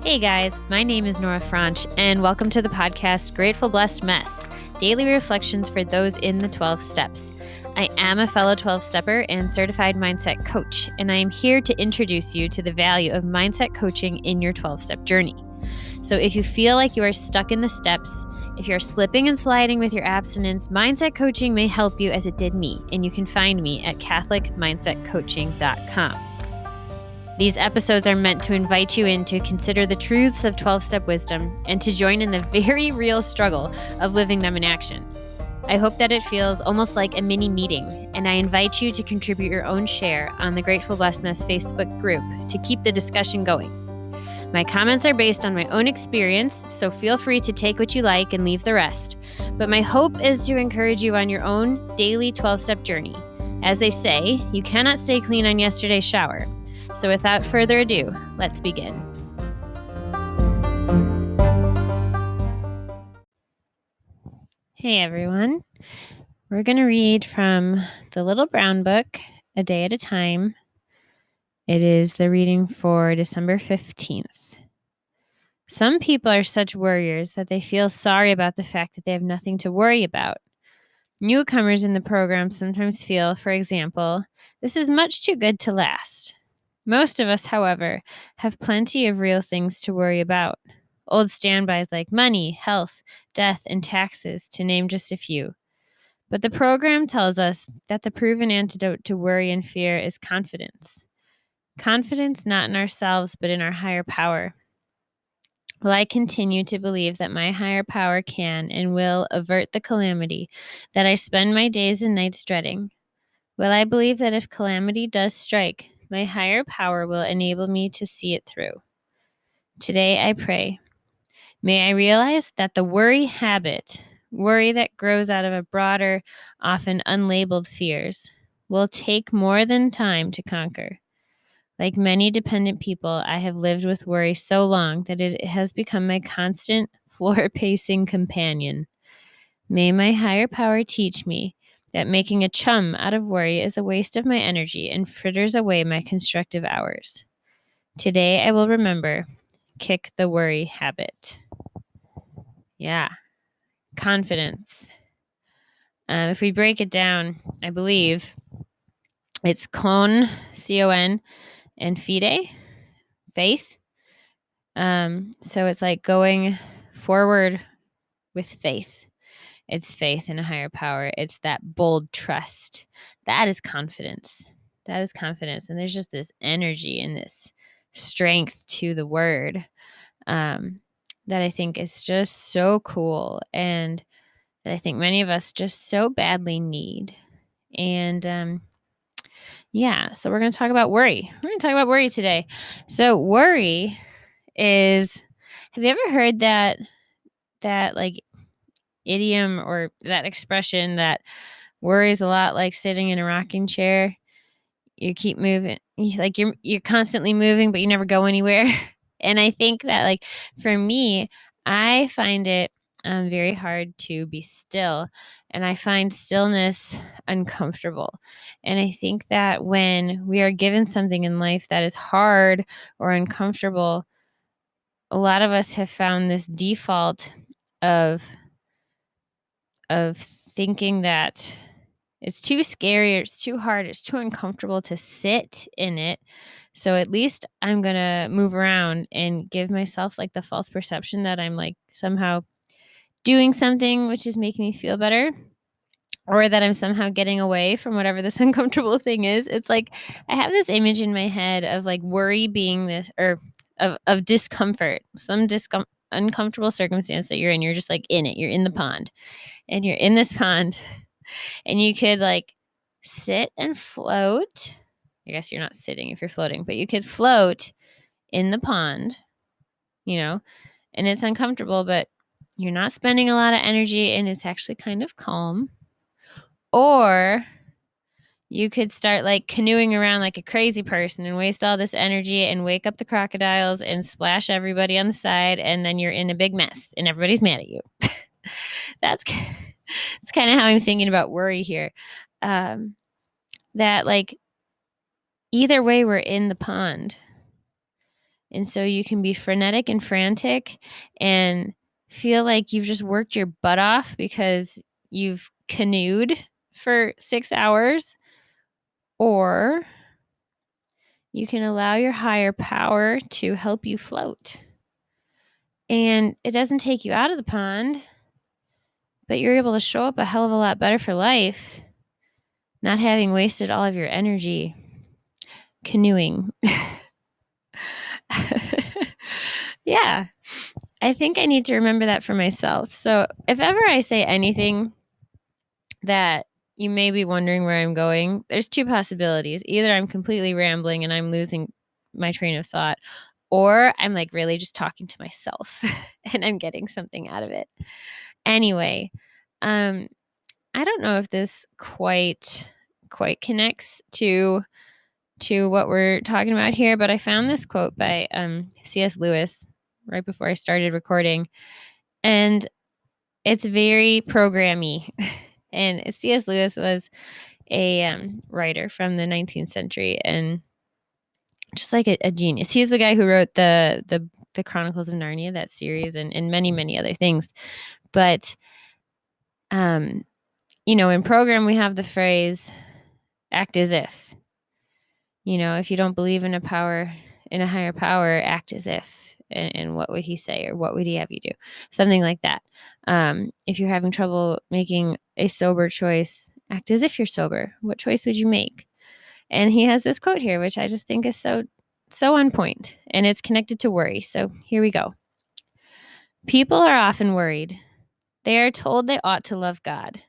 Hey guys, my name is Nora Franche, and welcome to the podcast Grateful Blessed Mess, daily reflections for those in the 12 steps. I am a fellow 12-stepper and certified mindset coach, and I am here to introduce you to the value of mindset coaching in your 12-step journey. So if you feel like you are stuck in the steps, if you're slipping and sliding with your abstinence, mindset coaching may help you as it did me, and you can find me at catholicmindsetcoaching.com. These episodes are meant to invite you in to consider the truths of 12-step wisdom and to join in the very real struggle of living them in action. I hope that it feels almost like a mini meeting, and I invite you to contribute your own share on the Grateful Blessedness Facebook group to keep the discussion going. My comments are based on my own experience, so feel free to take what you like and leave the rest. But my hope is to encourage you on your own daily 12-step journey. As they say, you cannot stay clean on yesterday's shower. So without further ado, let's begin. Hey everyone. We're going to read from the Little Brown Book, A Day at a Time. It is the reading for December 15th. Some people are such worriers that they feel sorry about the fact that they have nothing to worry about. Newcomers in the program sometimes feel, for example, this is much too good to last. Most of us, however, have plenty of real things to worry about. Old standbys like money, health, death, and taxes, to name just a few. But the program tells us that the proven antidote to worry and fear is confidence. Confidence not in ourselves, but in our higher power. Will I continue to believe that my higher power can and will avert the calamity that I spend my days and nights dreading? Will I believe that if calamity does strike, my higher power will enable me to see it through? Today I pray. May I realize that the worry habit, worry that grows out of a broader, often unlabeled fears, will take more than time to conquer. Like many dependent people, I have lived with worry so long that it has become my constant, floor-pacing companion. May my higher power teach me that making a chum out of worry is a waste of my energy and fritters away my constructive hours. Today I will remember, kick the worry habit. Yeah, confidence. If we break it down, I believe it's con, C-O-N, and fide, faith. So it's like going forward with faith. It's faith in a higher power. It's that bold trust. That is confidence. That is confidence. And there's just this energy and this strength to the word that I think is just so cool and that I think many of us just so badly need. And so we're going to talk about worry. We're going to talk about worry today. So worry is, have you ever heard that like idiom or that expression that worry is a lot like sitting in a rocking chair? You keep moving, like you're constantly moving, but you never go anywhere. And I think that, like, for me, I find it very hard to be still, and I find stillness uncomfortable. And I think that when we are given something in life that is hard or uncomfortable, a lot of us have found this default of thinking that it's too scary or it's too hard, it's too uncomfortable to sit in it. So at least I'm going to move around and give myself like the false perception that I'm like somehow doing something which is making me feel better, or that I'm somehow getting away from whatever this uncomfortable thing is. It's like I have this image in my head of like worry being this, or of discomfort, some uncomfortable circumstance that you're in. You're just like in it. You're in the pond, and you're in this pond, and you could like sit and float. I guess you're not sitting if you're floating, but you could float in the pond, and it's uncomfortable, but you're not spending a lot of energy and it's actually kind of calm. Or you could start like canoeing around like a crazy person and waste all this energy and wake up the crocodiles and splash everybody on the side, and then you're in a big mess and everybody's mad at you. That's kind of how I'm thinking about worry here. That like either way we're in the pond. And so you can be frenetic and frantic and feel like you've just worked your butt off because you've canoed for 6 hours, or you can allow your higher power to help you float. And it doesn't take you out of the pond, but you're able to show up a hell of a lot better for life, not having wasted all of your energy canoeing. Yeah, I think I need to remember that for myself. So if ever I say anything that you may be wondering where I'm going, there's 2 possibilities. Either I'm completely rambling and I'm losing my train of thought, or I'm like really just talking to myself and I'm getting something out of it. Anyway, I don't know if this quite connects to what we're talking about here, but I found this quote by C.S. Lewis right before I started recording, and it's very programmy. And C.S. Lewis was a writer from the 19th century, and just like a genius. He's the guy who wrote the Chronicles of Narnia, that series, and many, many other things. But in program we have the phrase "act as if." If you don't believe in a higher power, act as if. And what would he say, or what would he have you do? Something like that. If you're having trouble making a sober choice, act as if you're sober. What choice would you make? And he has this quote here, which I just think is so on point, and it's connected to worry. So here we go. People are often worried. They are told they ought to love God.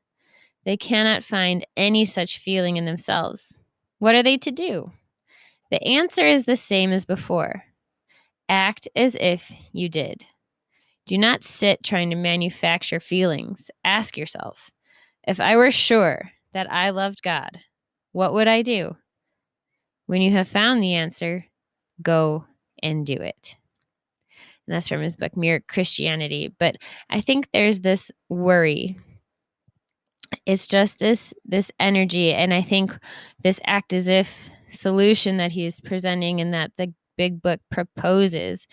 They cannot find any such feeling in themselves. What are they to do? The answer is the same as before. Act as if you did. Do not sit trying to manufacture feelings. Ask yourself, if I were sure that I loved God, what would I do? When you have found the answer, go and do it. And that's from his book, Mere Christianity. But I think there's this worry. It's just this energy. And I think this act as if solution that he's presenting and that the big book proposes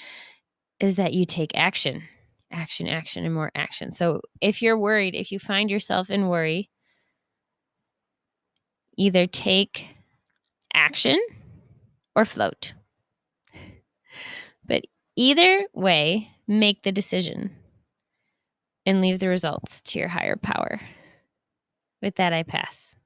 is that you take action, and more action. So if you're worried, if you find yourself in worry, either take action or float. But either way, make the decision and leave the results to your higher power. With that, I pass.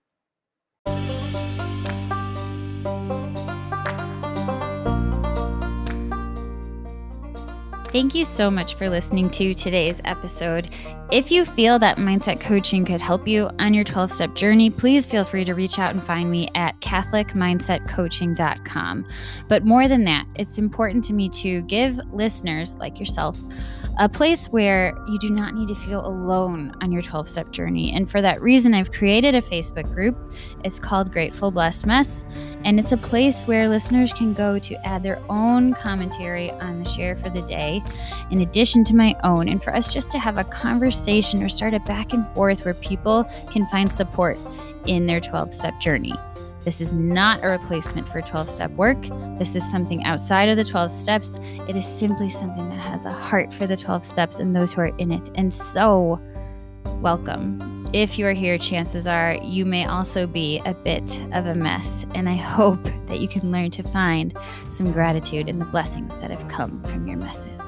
Thank you so much for listening to today's episode. If you feel that mindset coaching could help you on your 12-step journey, please feel free to reach out and find me at catholicmindsetcoaching.com. But more than that, it's important to me to give listeners like yourself a place where you do not need to feel alone on your 12-step journey. And for that reason, I've created a Facebook group. It's called Grateful Blessed Mess. And it's a place where listeners can go to add their own commentary on the share for the day, in addition to my own, and for us just to have a conversation or start a back and forth where people can find support in their 12-step journey. This is not a replacement for 12-step work. This is something outside of the 12 steps. It is simply something that has a heart for the 12 steps and those who are in it. And so, welcome. If you are here, chances are you may also be a bit of a mess. And I hope that you can learn to find some gratitude in the blessings that have come from your messes.